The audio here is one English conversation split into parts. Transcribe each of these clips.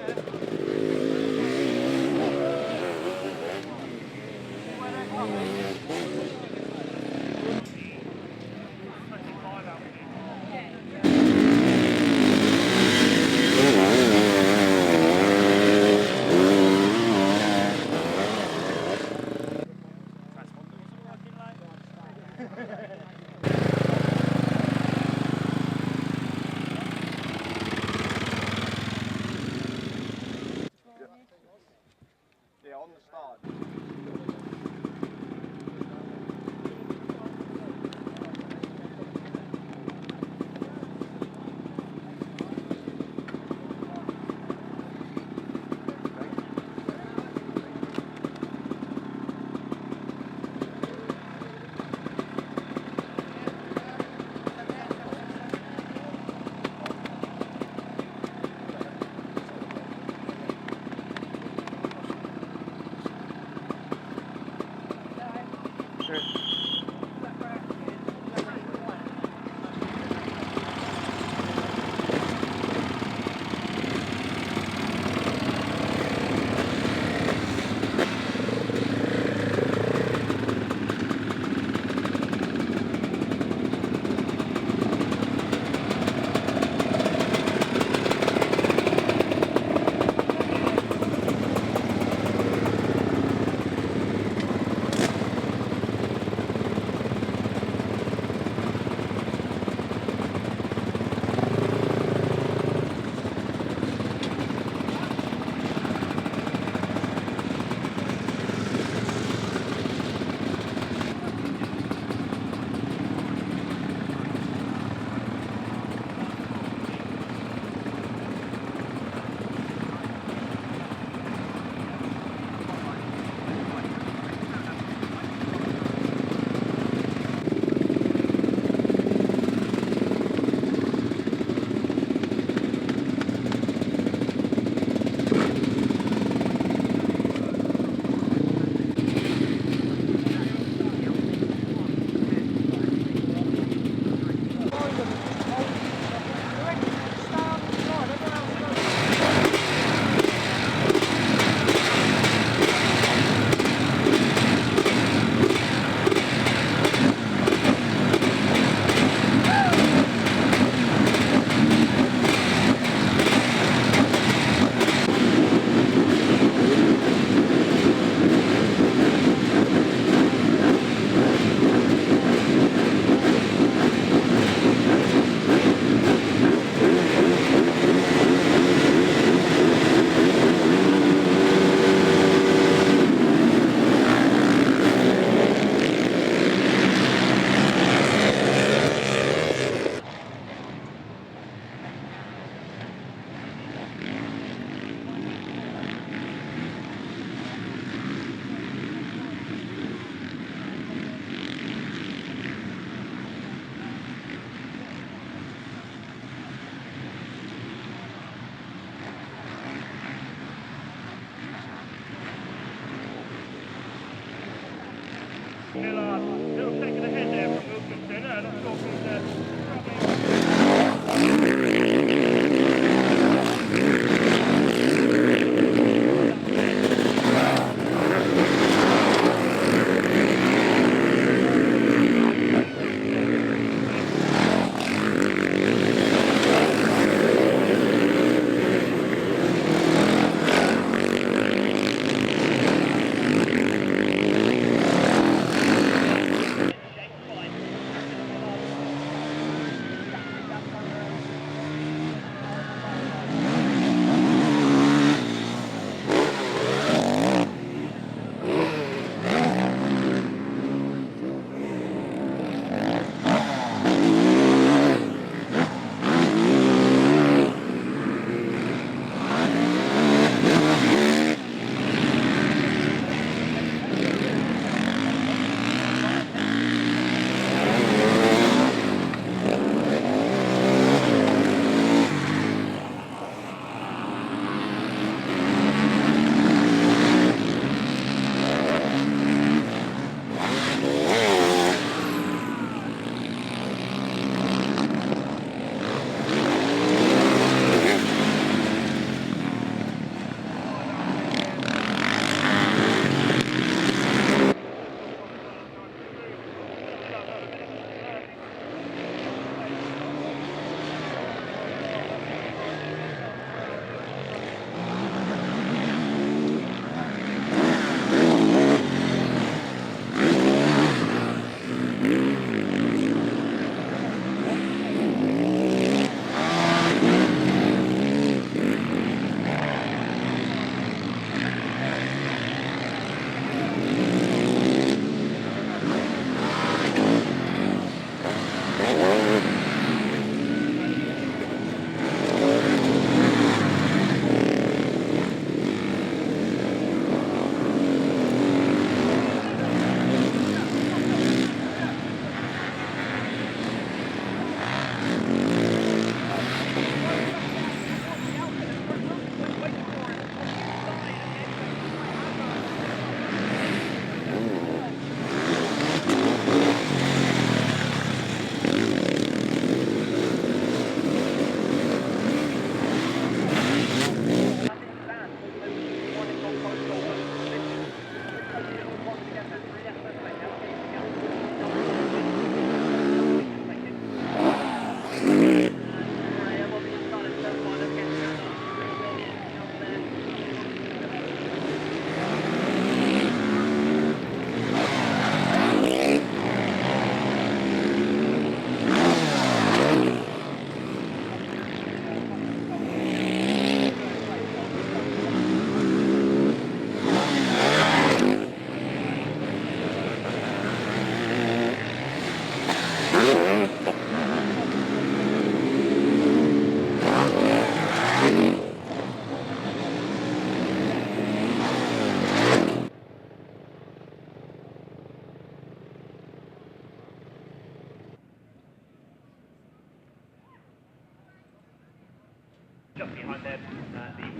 Yeah, on the start. Little second ahead there from Wilkinson, not talking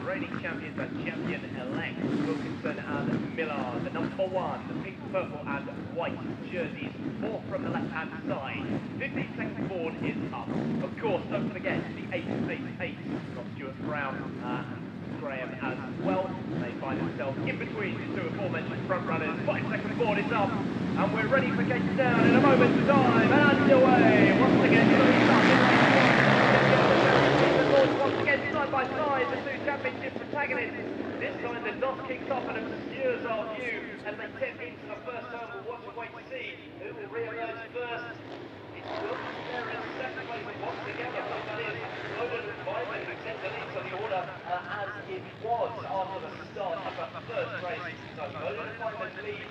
reigning champions and champion-elect, Wilkinson and Millard. The number one, the pink, purple and white jerseys, fourth from the left-hand side. 15 seconds board is up. Of course, don't forget the 888, not Stuart Brown and Graham as well. They find themselves in between the two aforementioned front runners. 5 seconds board is up, and we're ready for gates down in a moment's time, and underway. Once again, once again, side by side, the two championship protagonists. This time the dot kicks off and obscures our view as they tip into the first turn. We'll watch and wait to see who will re-emerge first. It's Wilkinson there in second place, and once again, I think that is Colne and Vyman who take the lead on the order as it was after the start of the first race. So Colne and Vyman lead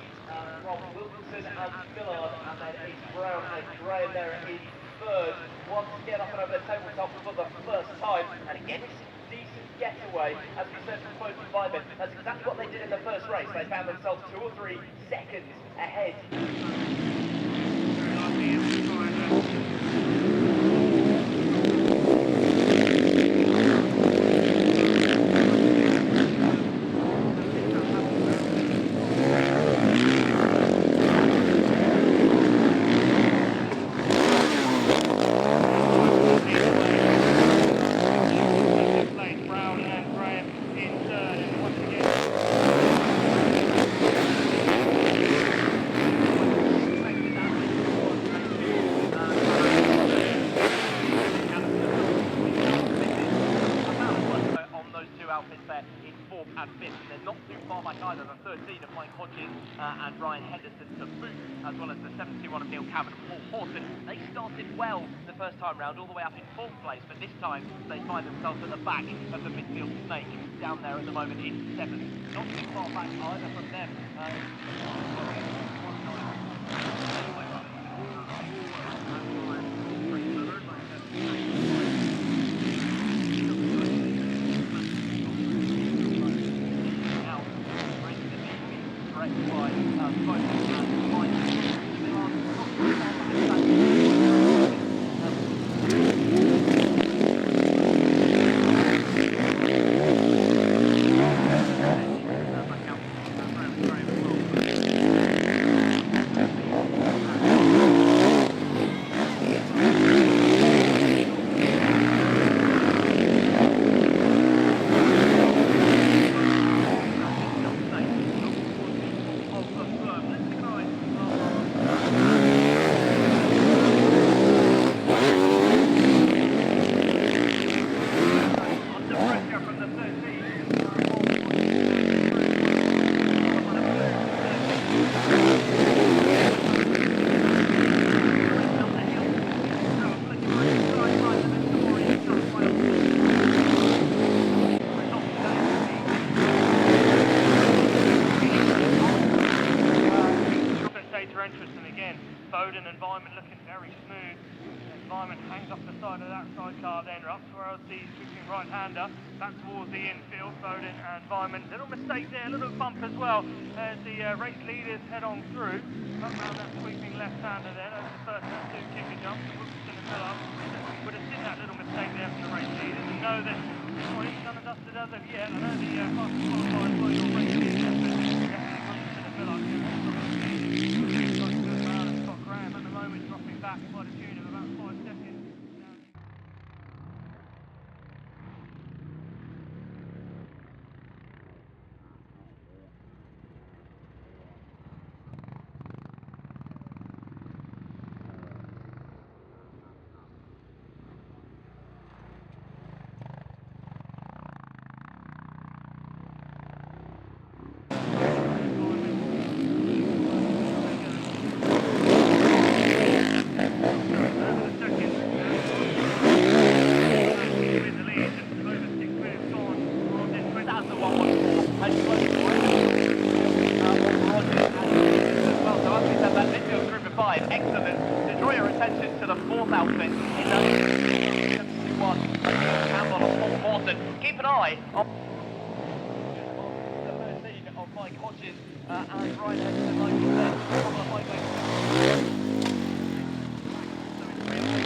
from Wilkinson and Millard, and then it's Brown and Graham there in third. Once again up and over the tabletop for the first time, and again it's a decent getaway, as we said from Colne and Vyman. That's exactly what they did in the first race. They found themselves 2 or 3 seconds ahead. And Ryan Henderson to boot, as well as the 71 of Neil Cameron and Paul Horton. They started well the first time round, all the way up in 4th place, but this time they find themselves at the back of the midfield snake, down there at the moment in 7th. Not too far back either from them. And Vyman looking very smooth. And Vyman hangs off the side of that sidecar, then up towards the switching right-hander, back towards the infield. Foden and Vyman, little mistake there, a little bump as well as the race leaders head on through. Up around that sweeping left-hander then, over the first and 2 kicker jumps. Wilkinson and Millard would have seen that little mistake there from the race leaders and know that it's not even done and dusted as of yet. I know the fastest qualified for your race leaders, but definitely Wilkinson and Millard do have Graham at the moment dropping back by the tune of about 5 seconds. Excellent. To draw your attention to the 4th outfit in that 71 Campbell and Paul Horton. Keep an eye on the 13 of Mike Hodges and Ryan Henderson, like you said, on the highway. So it's really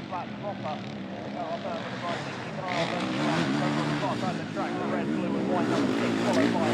Flat proper. Keep an eye on those tracks. Over on the far side of the track, the red, blue and white number 6, followed by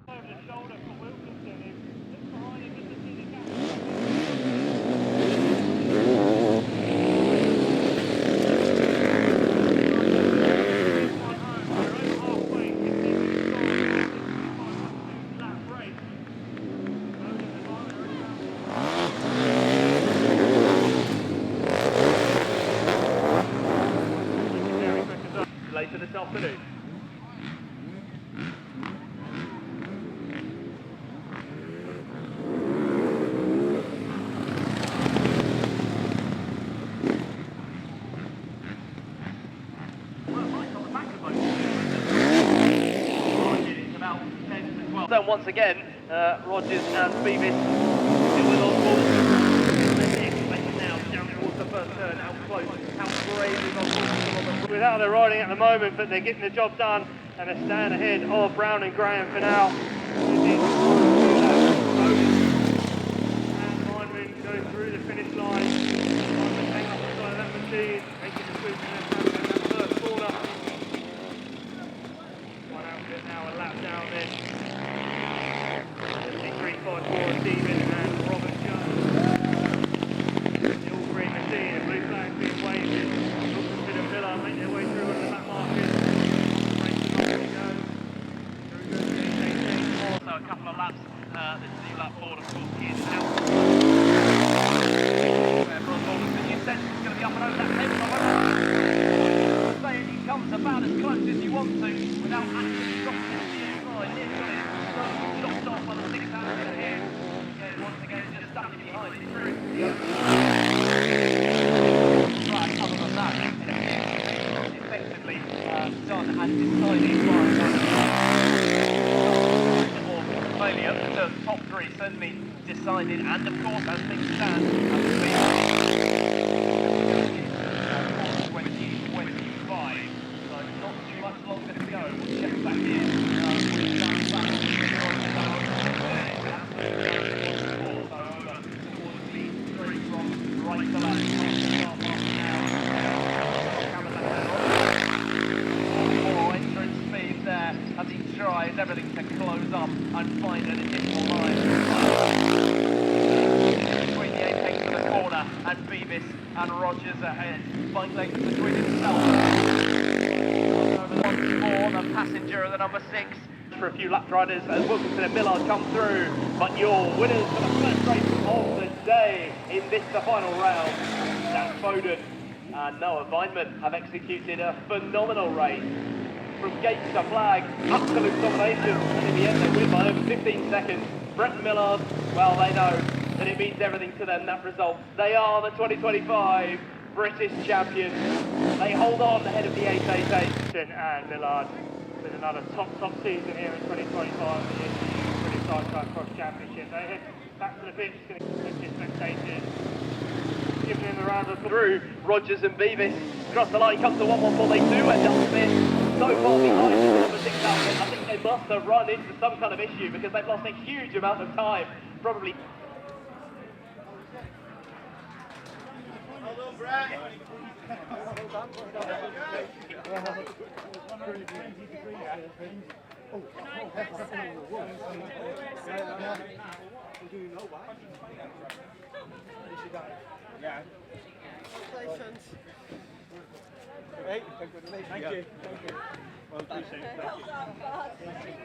over the shoulder for Wilkinson, who looks behind him just to see the gap. Halfway, 15 minutes lap race. Later this afternoon. Then once again, Rogers and Beavis still with on board. Now down towards the first turn, how close, how brave is on board. Without their riding at the moment, but they're getting the job done and they're staying ahead of Brown and Graham for now. And Lineman going through the finish line. Lineman hang up the side of that machine, making the switch and then having that first corner. One outfit now, a lap down then. 354 Stephen and Robert Jones. The all green machine, a blue flag being waved. Wilkinson and Miller make their way through on the back market. Racing on we go. Through goes the 888. Also a couple of laps, this new lap board of course is out. Where the new centre is going to be up and over that table. Saying he comes about as close as you want to without actually dropping into the inside. Here's got it. Chopped off by the 6 hours ahead. Again, once again, just stuck it behind it through. Right, other than that, effectively done and decided or failure. The top 3 certainly decided, and of course, as things stand, 2025. So not too much longer to go. We'll check back in. As he tries everything to close up and find an additional line. Between the apex of the corner and Beavis and Rogers ahead. 5 lengths between himself. Over the 1-4, the passenger of the number 6. For a few lap riders as Wilkinson and Millard come through, but your winners for the first race of the day in this, the final round, Dan Foden and Noah Weinman have executed a phenomenal race. From gate to flag, absolute domination, and in the end they win by over 15 seconds. Brett and Millard, well, they know that it means everything to them, that result. They are the 2025 British champions. They hold on ahead of the 888. And Millard with another top season here in 2025 in the British Sidecar Cross Championship. They head back to the pitch, going to collect the spectators, giving them a round of through. Rogers and Beavis across the line, comes to 114. They do end up there so far behind the number 6 outfit. I think they must have run into some kind of issue because they've lost a huge amount of time. Probably Yeah. Congratulations. Hey, thank you. Well done.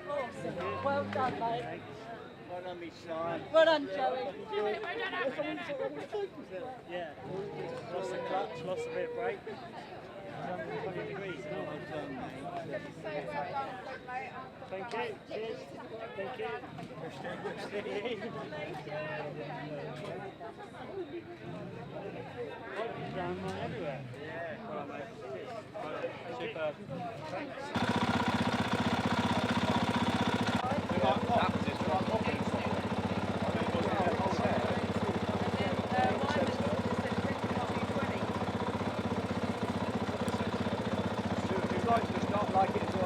Awesome. Well done, mate. Well done, me son. Well done, Joey. Yeah. Lost the clutch, lost a bit of brake. 120 degrees. Well done, mate. Thank you. Cheers. Thank you. Everywhere. Yeah. Well, mate. Super. Thanks. Like it as